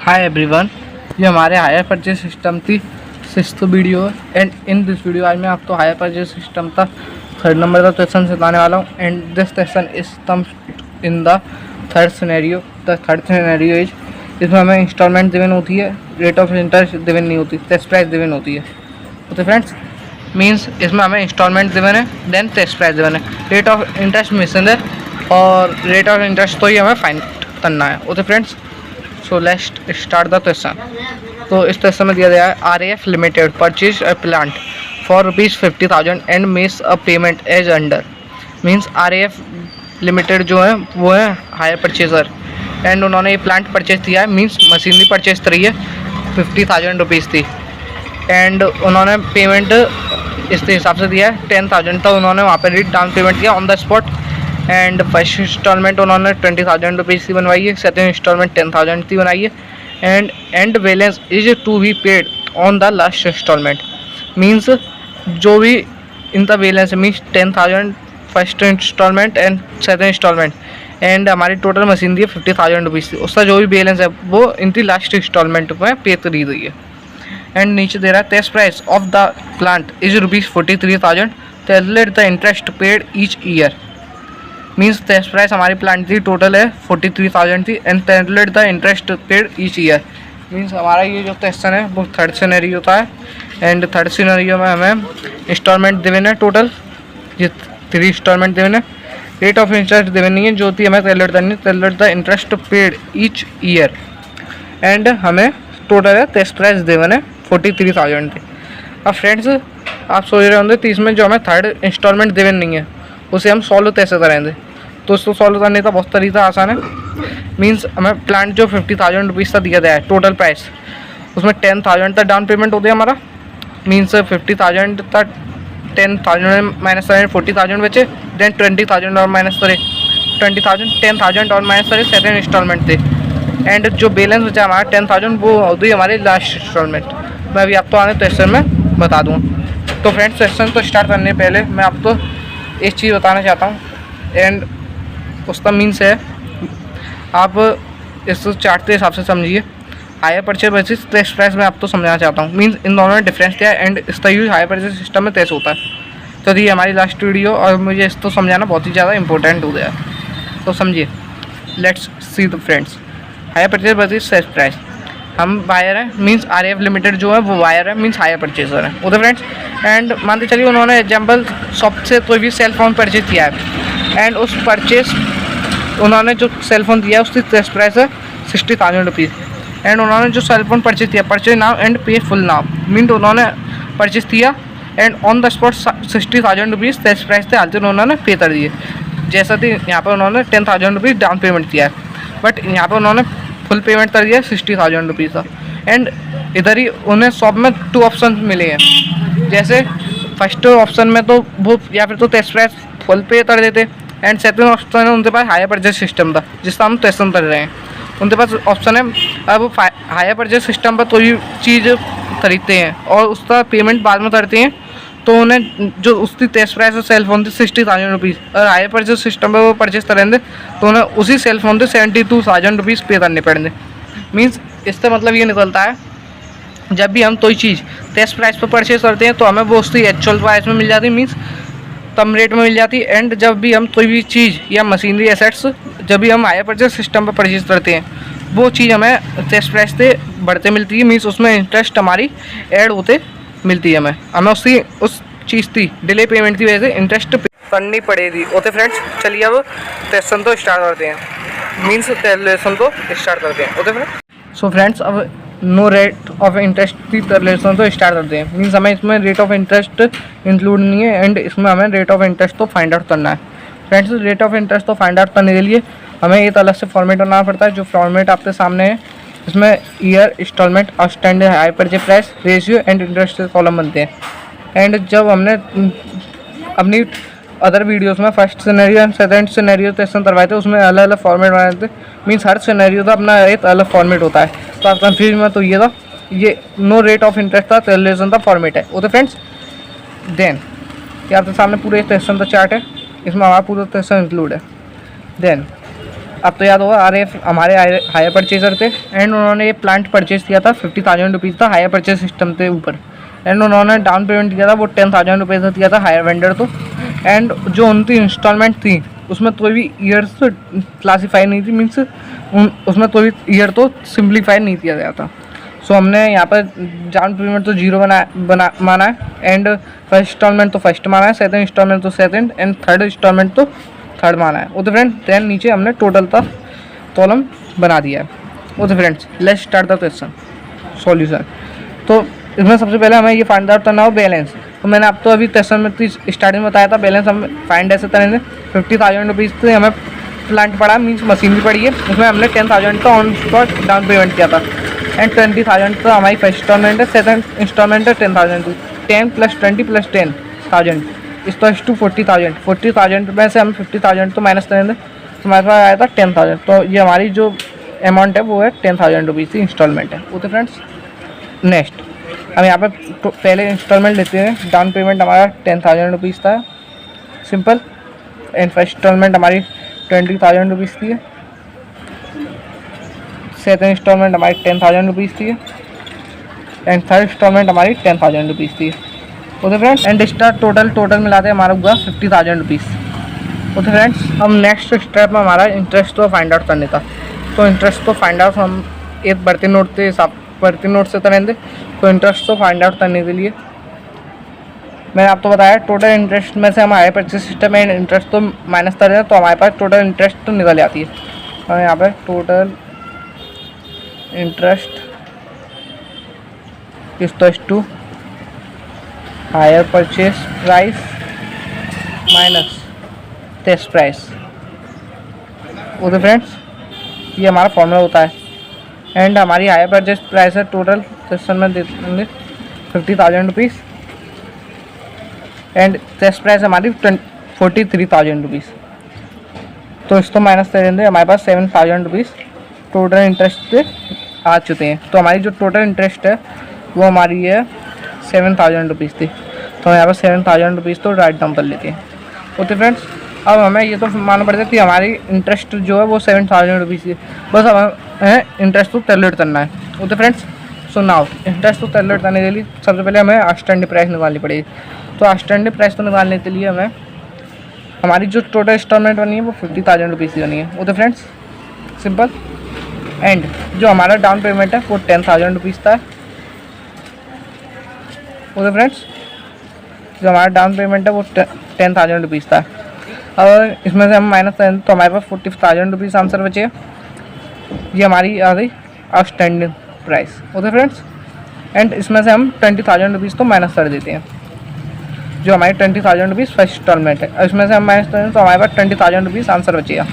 Hi everyone, ये हमारे hire purchase system थी sixth video and in this video आज मैं आपको हायर परचेज सिस्टम का थर्ड नंबर का क्वेश्चन सिखाने वाला हूँ। And this question is come in the third scenario. The third scenario is, इसमें हमें इंस्टॉलमेंट गिवन होती है, रेट ऑफ इंटरेस्ट गिवन नहीं होती, टेस्ट प्राइस गिवन होती है। ओके फ्रेंड्स, मीन्स इसमें हमें इंस्टॉलमेंट गिवन है, देन टेस्ट प्राइस गिवन है, रेट ऑफ इंटरेस्ट मिसिंग है और रेट ऑफ इंटरेस्ट तो ही हमें फाइंड करना है। Okay friends, so let's start the question. तो इस क्वेश्चन में दिया गया है RAF limited purchase a plant for ₹50,000 and makes a payment as under. Means RAF limited जो है वो है हायर परचेजर एंड उन्होंने ये प्लांट परचेज किया है, मीन्स मशीनरी परचेज करी है, ₹50,000 थी एंड उन्होंने पेमेंट इसके हिसाब से दिया है 10,000 था। उन्होंने वहाँ पर डाउन पेमेंट किया on the spot and first instalment उन्होंने ₹20,000 की बनवाई है, सेकेंड इंस्टॉलमेंट 10,000 की बनाई है and balance is to be paid on the last instalment. Means जो भी इनका balance means 10,000 first instalment and second instalment and हमारी टोटल मशीन दी है ₹50,000 थी, उसका जो भी बैलेंस है वो इनकी लास्ट इंस्टॉलमेंट में पे करी गई है। एंड नीचे दे रहा है test price of the plant is ₹43,000, calculate the interest paid each year. Means test price हमारी प्लांट की टोटल है 43,000 थी and calculate the interest paid each year. Means हमारा ये जो क्वेश्चन है वो थर्ड सिनेरियो होता है एंड थर्ड सिनेरियो में हमें इंस्टॉलमेंट देवन है, टोटल ये 3 इंस्टॉलमेंट देवन है, रेट ऑफ इंटरेस्ट देवन नहीं है जो थी हमें कैलकुलेट करनी है, calculate the interest paid each year and हमें टोटल है टेस्ट प्राइस देवन है 43,000 थी। अब फ्रेंड्स आप सोच रहे होंगे तो इसमें जो हमें थर्ड इंस्टॉलमेंट देवन नहीं है उसे हम सॉल्व कैसे करेंगे। तो उसको सॉल्व करने का बहुत तरीका आसान है। मीन्स हमें प्लांट जो ₹50,000 का दिया गया है टोटल प्राइस, उसमें 10,000 तक डाउन पेमेंट हो गया हमारा। मीन्स 50,000 तक 10,000 माइनस करें 40,000 बचे, देन 20,000 और माइनस करें 20,000, 10,000 और माइनस करें सेकेंड इंस्टॉलमेंट थे एंड जो बैलेंस बचा हमारा 10,000 वो हो गई हमारी लास्ट इंस्टॉलमेंट। मैं अभी आपको आने क्वेश्चन में बता दूँगा। तो फ्रेंड्स क्वेश्चन को स्टार्ट करने पहले मैं आपको एक चीज़ बताना चाहता हूँ एंड उसका मीन्स है, आप इस चार्ट के हिसाब से समझिए। Hire purchase versus test price में आपको समझाना चाहता हूँ। मीन्स इन दोनों में डिफरेंस क्या है एंड इसका यूज हायर परचेज सिस्टम में कैसे होता है। तो ये हमारी लास्ट वीडियो और मुझे इसको समझाना बहुत ही ज़्यादा इंपॉर्टेंट हो गया है, तो समझिए। Let's see the friends, hire purchase versus test price. हम बायर हैं, मीन्स RAF लिमिटेड जो है वो बायर है, मीन्स हायर परचेजर है। ओके फ्रेंड्स, एंड मानते चलिए उन्होंने एग्जाम्पल शॉप से कोई भी सेल फोन परचेज किया है एंड उस परचेज उन्होंने जो सेल फोन दिया है उसकी टेस्ट प्राइस है ₹60,000 एंड उन्होंने जो सेल फोन परचेज किया, purchase now and pay full now, mean उन्होंने परचेज किया and on the spot ₹60,000 test price थे हालते उन्होंने पे कर दिए। जैसा कि यहाँ पर उन्होंने ₹10,000 डाउन पेमेंट किया है, बट यहाँ पर उन्होंने फुल पेमेंट कर दिया ₹60,000 का एंड इधर ही उन्हें शॉप में 2 ऑप्शन मिले हैं। जैसे फर्स्ट ऑप्शन में तो वो या फिर तो टेस्ट प्राइस फुल पे कर देते एंड सेकंड ऑप्शन है उनके पास हायर परचेज सिस्टम था जिसका हम क्वेश्चन कर रहे हैं। उनके पास ऑप्शन है अब हायर परचेज सिस्टम पर कोई चीज़ खरीदते हैं और उसका पेमेंट बाद में करते हैं तो उन्हें जो उसकी टेस्ट प्राइस है सेल फोन थी ₹60,000 और हायर परचेज सिस्टम पर वो परचेज करेंगे तो उन्हें उसी सेल फोन से ₹72,000 पे करने पड़ेंगे। मीन्स इसका मतलब ये निकलता है जब भी हम कोई चीज़ टेस्ट प्राइस पर परचेज करते हैं तो हमें वो उसकी एक्चुअल प्राइस में मिल जाती है, मीन्स कम रेट में मिल जाती है। एंड जब भी हम कोई भी चीज़ या मशीनरी एसेट्स जब भी हम हायर परचेज सिस्टम पर परचेज करते हैं वो चीज़ हमें टेस्ट प्राइस से बढ़ते मिलती है, मीन्स उसमें इंटरेस्ट हमारी ऐड होते मिलती है। हमें उस चीज़ की डिले पेमेंट की वजह से इंटरेस्ट करनी पड़ेगी। ओके फ्रेंड्स, चलिए अब क्वेश्चन तो स्टार्ट करते हैं, मीन्स कैलकुलेशन तो स्टार्ट करते हैं। ओके फ्रेंड्स, सो फ्रेंड्स अब नो रेट ऑफ इंटरेस्ट की कैलकुलेशन तो स्टार्ट करते हैं। मीन्स हमें इसमें रेट ऑफ इंटरेस्ट इंक्लूड नहीं है एंड इसमें हमें रेट ऑफ इंटरेस्ट तो फाइंड आउट करना है। फ्रेंड्स रेट ऑफ इंटरेस्ट तो फाइंड आउट करने के लिए हमें एक अलग से फॉर्मेट बनाना पड़ता है, जो फॉर्मेट आपके सामने है। इसमें year, instalment, outstanding, hire purchase price, ratio and interest column बनते हैं। एंड जब हमने अपनी अदर वीडियोस में first scenario and second scenario question करवाए थे उसमें अलग अलग फॉर्मेट बनाए थे। मीन्स हर सिनेरियो का अपना एक अलग फॉर्मेट होता है, तो आप कन्फ्यूज में तो ये था, ये नो रेट ऑफ इंटरेस्ट का कैलकुलेशन का फॉर्मेट है। ओके फ्रेंड्स, देन ये आपके सामने पूरे क्वेश्चन का चार्ट है, इसमें हमारा पूरा क्वेश्चन इंक्लूड है। देन अब तो याद होगा, RF हमारे हायर परचेजर थे एंड उन्होंने ये प्लांट परचेज किया था 50,000 रुपीज़ था, हायर परचेज सिस्टम थे ऊपर। एंड उन्होंने डाउन पेमेंट किया था वो 10,000 रुपये से किया था हायर वेंडर तो। एंड जो उनकी इंस्टॉलमेंट थी उसमें कोई भी ईयर्स क्लासीफाई नहीं थी, मीन्स उसमें कोई भी ईयर तो सिंप्लीफाई नहीं किया गया था। सो हमने यहाँ पर डाउन पेमेंट तो 0 माना है एंड फर्स्ट इंस्टॉलमेंट तो फर्स्ट माना है, सेकंड इंस्टॉलमेंट तो सेकंड एंड थर्ड इंस्टॉलमेंट तो थर्ड माना है। ओके फ्रेंड्स, देन नीचे हमने टोटल का कॉलम बना दिया है। Okay friends, let's start the question solution. तो इसमें सबसे पहले हमें ये फाइंड आउट करना हो बैलेंस। तो मैंने आपको अभी क्वेश्चन में स्टार्टिंग में बताया था बैलेंस हम फाइंड ऐसे करेंगे। 50,000 रुपीज़ से हमें प्लांट पड़ा, मीन्स मशीनरी पड़ी है, उसमें हमने 10,000 का ऑन स्पॉट डाउन पेमेंट किया था एंड 20,000 तो हमारी फर्स्ट इंस्टॉलमेंट है, सेकंड इंस्टॉलमेंट है 10,000 10 + 20 + 10,000 इस तो 40,000। 40,000 में से हम 50,000 तो माइनस करेंगे तो हमारे पास आया था 10,000। तो ये हमारी जो अमाउंट है वो है 10,000 रुपीज़ की इंस्टॉलमेंट है। ओके फ्रेंड्स, नेक्स्ट हम यहाँ पर पहले इंस्टॉलमेंट लेते हैं। डाउन पेमेंट हमारा 10,000 रुपीज़ था, सिंपल। एंड फर्स्ट इंस्टॉलमेंट हमारी 20,000 रुपीज़ की है, सेकंड इंस्टॉलमेंट हमारी 10,000 रुपीज़ थी एंड थर्ड इंस्टॉलमेंट हमारी 10,000 रुपीज़ थी। Okay friends, and star total मिलाते हमारा हुआ 50,000 रुपीज़। ओके फ्रेंड्स, हम नेक्स्ट स्टेप में हमारा इंटरेस्ट तो फाइंड आउट करने था। तो इंटरेस्ट तो फाइंड आउट हम एक बढ़ती नोट के हिसाब बढ़ती नोट से करेंगे। तो इंटरेस्ट तो फाइंड आउट करने के लिए मैंने आपको बताया टोटल इंटरेस्ट में से हम हायर परचेज सिस्टम में इंटरेस्ट तो माइनस करें तो हमारे पास टोटल इंटरेस्ट तो निकल आती है। और यहाँ पर total interest is to hire purchase price minus test price. Okay friends, ये हमारा फॉर्मूला होता है। एंड हमारी हायर परचेज प्राइस है टोटल सेक्शन में दे देंगे 50,000 रुपीज़ एंड टेस्ट प्राइस हमारी 43,000 रुपीज़। तो इसको माइनस कर देंगे, हमारे पास 7,000 रुपीज़ टोटल इंटरेस्ट से आ चुके हैं। तो हमारी जो टोटल इंटरेस्ट है वो हमारी है 7,000 रुपीज़ थी। तो यहाँ पर 7,000 रुपीज़ तो राइट डाउन कर लेते हैं। ओके फ्रेंड्स, अब हमें ये तो मालूम पड़ जाती है हमारी इंटरेस्ट जो है वो 7,000 रुपीज़ की, बस हमें इंटरेस्ट को कैलकुलेट करना है। Okay friends, so now interest को कैलकुलेट करने के लिए सबसे पहले हमें आउटस्टैंडिंग प्राइस निकालनी पड़ेगी। तो आउटस्टैंडिंग प्राइस को निकालने के लिए हमें हमारी जो टोटल इंस्टॉलमेंट बनी है वो 50,000 रुपीज़ की बनी है। Okay friends, simple. एंड जो हमारा डाउन पेमेंट है वो 10,000 रुपीज़ था। ओके फ्रेंड्स, जो हमारा डाउन पेमेंट है वो 10,000 रुपीज़ था। और इसमें से हम माइनस करें तो हमारे पास 40,000 रुपीज़ आंसर बचे। ये हमारी आ गई outstanding price. Okay friends, and इसमें से हम 20,000 रुपीज़ तो माइनस कर देते हैं, जो हमारी 20,000 रुपीज़ फर्स्ट इंस्टॉलमेंट है। और इसमें से हम माइनस करें तो हमारे पास 20,000 रुपीज़ आंसर बचेगा।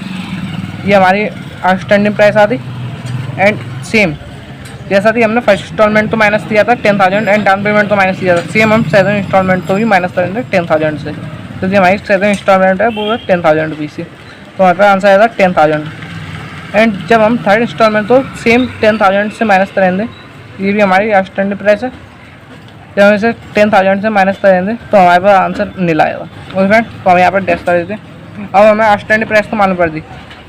ये हमारी आउटस्टैंडिंग प्राइस आती। एंड सेम जैसा कि हमने फर्स्ट इंस्टॉलमेंट तो माइनस किया था 10,000 एंड डाउन पेमेंट तो माइनस किया था, सेम हम सेकंड इंस्टॉलमेंट तो भी माइनस करेंगे 10,000 से। तो जो हमारी सेकंड इंस्टॉलमेंट है वो है 10,000 रुपीज़ से। तो हमारे पास आंसर आएगा 10,000। एंड जब हम थर्ड इंस्टॉलमेंट तो सेम 10,000 से माइनस करेंगे, ये भी हमारी आउटस्टैंडिंग प्राइस है। जब हम इसे 10,000 से माइनस करेंगे तो हमारे पास आंसर नील आएगा। ओके फ्रेंड, तो हम यहाँ पर डैश कर देते हैं। अब हमें आउटस्टैंडिंग प्राइस तो मालूम पड़ दी,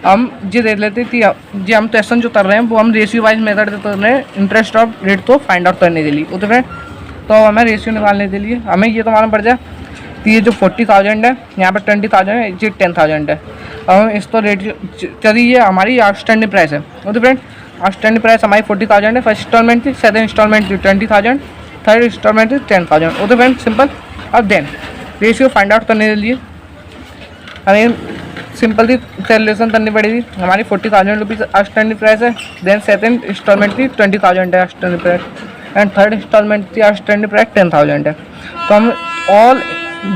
हम ये देख लेते कि जो हम क्वेश्चन जो कर रहे हैं वो हम रेशियो वाइज मेथड से कर रहे हैं इंटरेस्ट ऑफ रेट तो फाइंड आउट करने के लिए। ओके फ्रेंड, तो हमें रेशियो निकालने के लिए हमें ये तो मालूम पड़ जाए कि ये जो 40,000 है, यहाँ पर 20,000 है, ये 10,000 है। अब हम इस तो रेशियो चलिए, ये हमारी आउटस्टैंडिंग प्राइस है। ओके फ्रेंड, आउटस्टैंडिंग प्राइस हमारी 40,000 है, फर्स्ट इंस्टॉलमेंट थी, सेकंड इंस्टॉलमेंट थी 20,000, थर्ड इंस्टॉलमेंट थी 10,000। Okay friend, simple. अब देन रेशियो फाइंड आउट करने के लिए हमें सिंपल सी कैलकुलेशन करनी पड़ेगी। हमारी 40,000 रुपीज़ आउटस्टैंडिंग प्राइस है, देन सेकंड इंस्टॉलमेंट थी 20,000 है outstanding price, and third instalment की आउटस्टैंडिंग प्राइस 10,000 है। तो हम ऑल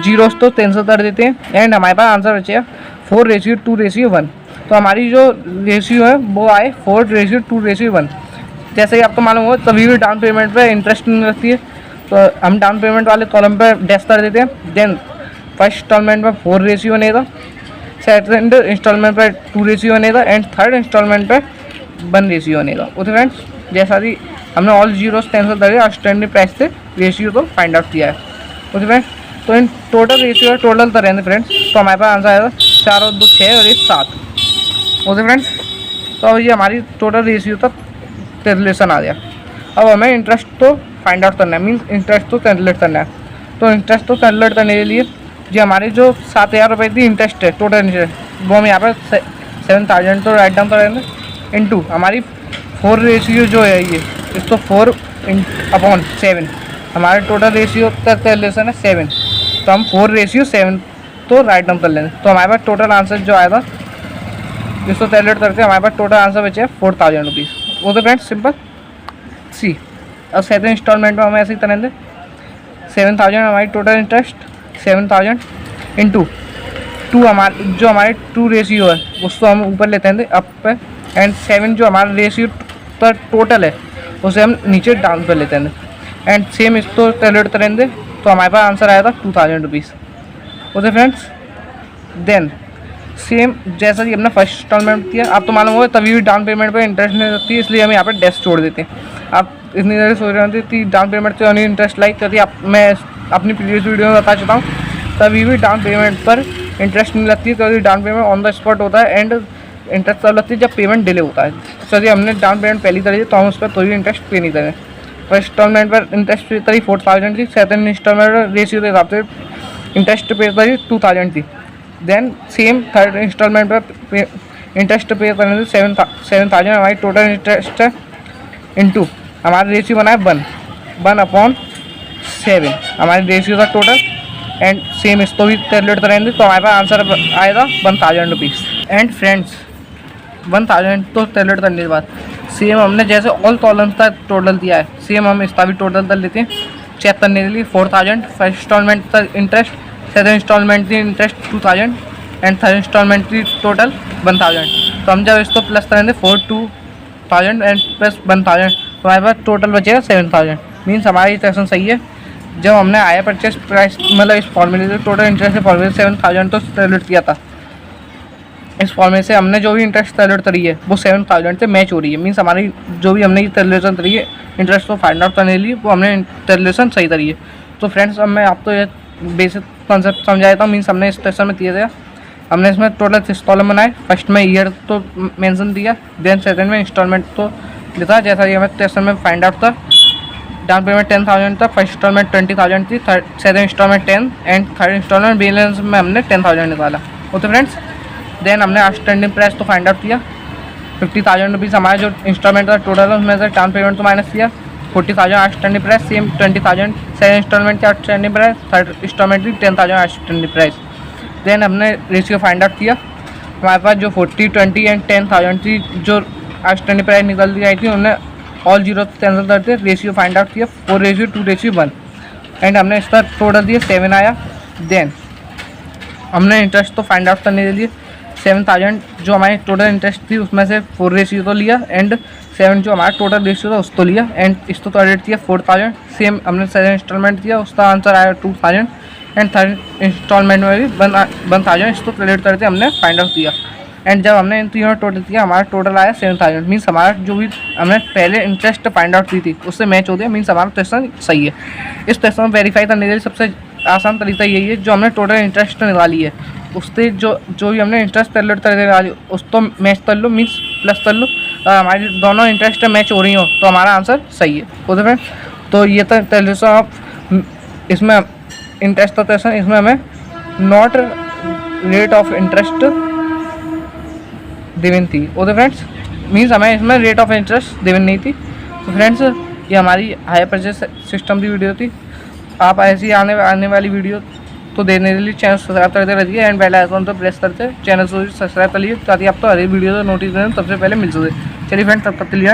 जीरोस तो कैंसिल कर देते हैं एंड हमारे पास आंसर बचेगा 4:2:1। तो हमारी जो रेशियो है वो आए 4:2:1। जैसे कि आपको मालूम होगा कभी भी डाउन पेमेंट पे इंटरेस्ट नहीं लगती है, तो हम डाउन पेमेंट वाले कॉलम पर डैश कर देते हैं। देन फर्स्ट इंस्टॉलमेंट पर 4 रेशियो बनेगा, सेकंड इंस्टॉलमेंट पर 2 रेशियो बनेगा एंड थर्ड इंस्टॉलमेंट पर 1 रेशियो बनेगा। ओके फ्रेंड्स, जैसा कि हमने ऑल जीरोस कैंसिल करके आउटस्टैंडिंग प्राइस से रेशियो तो फाइंड आउट किया है। ओके फ्रेंड्स, तो इन टोटल रेशियो टोटल करेंगे फ्रेंड्स, तो हमारे पास आंसर आएगा 4 और 2 6 और 1 7। ओके फ्रेंड्स, तो ये हमारी टोटल रेशियो तक कैलकुलेशन आ गया। अब हमें इंटरेस्ट तो फाइंड आउट करना है, मीन्स इंटरेस्ट तो कैलकुलेट करना है। तो इंटरेस्ट तो कैलकुलेट करने के लिए जो हमारी जो 7,000 रुपये की इंटरेस्ट है टोटल इंटरेस्ट, वो हम यहाँ पर 7,000 तो राइट डाउन करेंगे इनटू हमारी 4 रेशियो जो है ये, इसको 4/7 हमारे टोटल रेशियो का कैलकुलेशन है 7, तो हम 4/7 तो राइट डाउन कर लेंगे। तो हमारे पास टोटल आंसर जो आएगा इसको कैलकुलेट करके हमारे पास टोटल आंसर बचे 4,000 रुपीज़। वो तो फ्रेंड्स सिंपल सी। अब सेकंड इंस्टॉलमेंट में हमें ऐसे ही तरह 7,000 हमारी टोटल इंटरेस्ट, 7,000 इंटू 2 हमारे जो हमारे 2 रेशियो है उसको हम ऊपर लेते हैं अप पे, एंड 7 जो हमारा रेशियो पर टोटल है उसे हम नीचे डाउन पे लेते हैं, एंड सेम इसको कैलकुलेट करेंगे तो हमारे पास आंसर आया था 2,000 rupees. Okay friends, then same जैसा कि हमने फर्स्ट इंस्टॉलमेंट किया, आप तो मालूम होगा तभी भी डाउन पेमेंट पे इंटरेस्ट नहीं लगती है, इसलिए हम यहाँ पर डैश छोड़ देते हैं। आप इतनी देर सोच रहे होते कि डाउन पेमेंट से नहीं इंटरेस्ट लाइक करती, मैं अपनी प्रीवियस वीडियो में बता चुका हूँ, तभी भी डाउन पेमेंट पर इंटरेस्ट नहीं लगती है, क्योंकि down payment on the spot होता है एंड इंटरेस्ट तब लगती है जब पेमेंट डिले होता है। तो यदि हमने डाउन पेमेंट पहली करी तो हम उस पर कोई इंटरेस्ट पे नहीं करें। फर्स्ट इंस्टॉलमेंट पर इंटरेस्ट पे करी 4,000 थी, सेकंड इंस्टॉलमेंट रेशियो के हिसाब से इंटरेस्ट पे करी 2,000 थी। देन सेम थर्ड इंस्टॉलमेंट पर इंटरेस्ट पे करने से 7,000 हमारी टोटल इंटरेस्ट है, इंटू हमारा रेशियो बना है 1/7 हमारी रेशियो था टोटल, एंड सेम इसको भी कैलकुलेट करेंगे तो हमारे पास आंसर आएगा 1,000 रुपीज़। एंड फ्रेंड्स 1,000 तो कैलकुलेट करने के बाद सेम हमने जैसे ऑल कॉलम्स का टोटल दिया है, सेम हम इसका भी टोटल कर लेते हैं चेक करने के लिए। 4,000 फर्स्ट इंस्टॉलमेंट का इंटरेस्ट, सेकंड इंस्टॉलमेंट की इंटरेस्ट 2,000, एंड थर्ड इंस्टॉलमेंट की टोटल 1,000। तो हम जब इसको प्लस करेंगे 4,2,000 एंड प्लस 1,000 तो हमारे पास टोटल बचेगा 7,000। मीन्स हमारी इक्वेशन सही है। जब हमने हायर परचेस प्राइस मतलब इस फॉर्मूले से टोटल इंटरेस्ट के फॉर्मूले 7,000 तो कैलकुलेट किया था, इस फॉर्मूले से हमने जो भी इंटरेस्ट कैलकुलेट करी है वो 7,000 से मैच हो रही है। मीन्स हमारी जो भी हमने ये कैलकुलेशन करी है इंटरेस्ट को फाइंड आउट करने के लिए, वो हमने कैलकुलेशन सही करी है। तो फ्रेंड्स अब मैं आपको ये बेसिक कॉन्सेप्ट समझा देता हूँ। मीन्स हमने इस क्वेश्चन में दिया था, हमने इसमें टोटल 6 कॉलम बनाए। फर्स्ट में ईयर तो मेंशन दिया, देन सेकंड में इंस्टॉलमेंट तो लिखा जैसा कि हमें क्वेश्चन में फाइंड आउट था। डाउन पेमेंट 10,000 था, फर्स्ट इंस्टॉलमेंट 20,000 थी, second instalment 10 and third instalment balance में हमने 10,000 निकाला। ओके फ्रेंड्स, देन हमने आउटस्टैंडिंग प्राइस तो फाइंड आउट किया 50,000 रुपीज़ हमारा जो इंस्टॉलमेंट था टोटल, उसमें से डाउन पेमेंट तो माइनस किया 40,000 outstanding price, same 20,000 second instalment की आउटस्टैंडिंग प्राइस, थर्ड इंस्टॉलमेंट की 10,000 आउटस्टैंडिंग प्राइस। देन हमने रेशियो फाइंड आउट किया, हमारे पास जो 40, 20 एंड 10,000 थी जो आउटस्टैंडिंग प्राइस निकल दी आई थी, उन्हें ऑल जीरो कैंसिल करते रेशियो फाइंड आउट किया 4:2:1 एंड हमने इसका टोटल दिया 7 आया। देन हमने इंटरेस्ट तो फाइंड आउट करने के लिए 7,000 जो हमारी टोटल इंटरेस्ट थी उसमें से 4 रेशियो तो लिया, एंड 7 जो हमारा टोटल रेशियो था उसको लिया, एंड इसको तो एडिट किया 4,000। सेम हमने सेकंड इंस्टॉलमेंट किया, उसका आंसर आया 2,000, एंड थर्ड इंस्टॉलमेंट में भी 1,000 इसको क्रेडिट करके हमने फाइंड आउट किया। एंड जब हमने इन तीनों टोटल किया हमारा टोटल आया 7,000। मीन्स हमारा जो भी हमने पहले इंटरेस्ट फाइंड आउट की थी उससे मैच हो गया। मीन्स हमारा क्वेश्चन सही है। इस क्वेश्चन में वेरीफाई करने के लिए सबसे आसान तरीका यही है, जो हमने टोटल इंटरेस्ट निकाली है उससे जो भी हमने इंटरेस्ट कैलकुलेट कर निकाली उसको मैच कर लो, मीन्स प्लस कर लो। हमारी दोनों इंटरेस्ट मैच हो रही हो तो हमारा आंसर सही है। ओके फ्रेंड, तो ये था कैलकुलेशन ऑफ इसमें इंटरेस्ट का क्वेश्चन। इसमें हमें not rate of interest given थी। ओके फ्रेंड्स, मीन्स हमें इसमें रेट ऑफ इंटरेस्ट गिवन नहीं थी। तो फ्रेंड्स ये हमारी हायर परचेस सिस्टम की वीडियो थी। आप ऐसी आने वाली वीडियो तो देने के लिए चैनल सब्सक्राइब करते रहिए एंड बेल आइकन तो प्रेस करते चैनल को सब्सक्राइब कर लीजिए ताकि आपको हर एक वीडियो का नोटिफिकेशन सबसे पहले मिल सके। चलिए फ्रेंड्स, तब तक के लिए